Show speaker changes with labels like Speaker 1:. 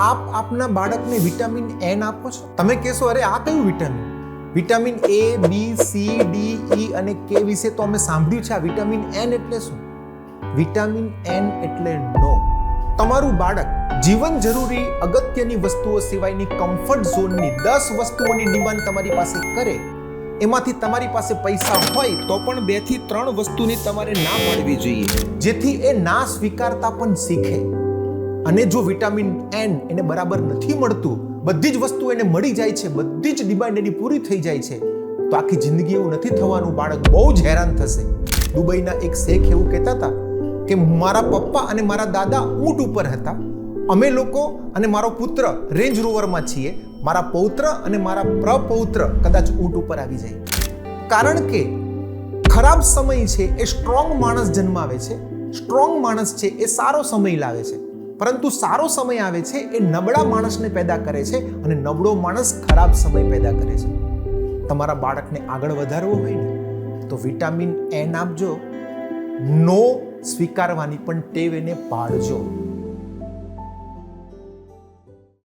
Speaker 1: આપ આપના બાળકને વિટામિન એન આપો છો? તમે કહેશો અરે આ કયું vitamin? Vitamin A, B, C, D, E અને કે વિશે તો અમે સાંભળ્યું છે. આ વિટામિન એન એટલે શું? વિટામિન એન એટલે નો. તમારું બાળક જીવન જરૂરી અગત્યની વસ્તુઓ સિવાયની કમ્ફર્ટ ઝોનની 10 વસ્તુઓની ડિમાન્ડ તમારી પાસે કરે, એમાંથી તમારી પાસે પૈસા હોય તો પણ 2 થી 3 વસ્તુની તમારે ના પાડવી જોઈએ, જેથી એ ના સ્વીકારતા પણ શીખે. અને જો વિટામિન એન એને બરાબર નથી મળતું, બધી જ વસ્તુ એને મળી જાય છે, બધી જ ડિમાન્ડ એની પૂરી થઈ જાય છે, તો આખી જિંદગી એવું નથી થવાનું. બાળક બહુ જ હેરાન થશે. દુબઈના એક શેખ એવું કહેતા હતા કે મારા પપ્પા અને મારા દાદા ઊંટ ઉપર હતા, અમે લોકો અને મારો પુત્ર રેન્જ રોવરમાં છીએ, મારા પૌત્ર અને મારા પ્રપૌત્ર કદાચ ઊંટ ઉપર આવી જાય. કારણ કે ખરાબ સમય છે એ સ્ટ્રોંગ માણસ જન્માવે છે, સ્ટ્રોંગ માણસ છે એ સારો સમય લાવે છે, પરંતુ સારો સમય આવે છે એ નબળા માણસને પેદા કરે છે, અને નબળો માણસ ખરાબ સમય પેદા કરે છે. તમારા બાળકને આગળ વધારવો હોય ને તો વિટામિન એન આપજો, નો સ્વીકારવાની પણ ટેવ એને પાડજો.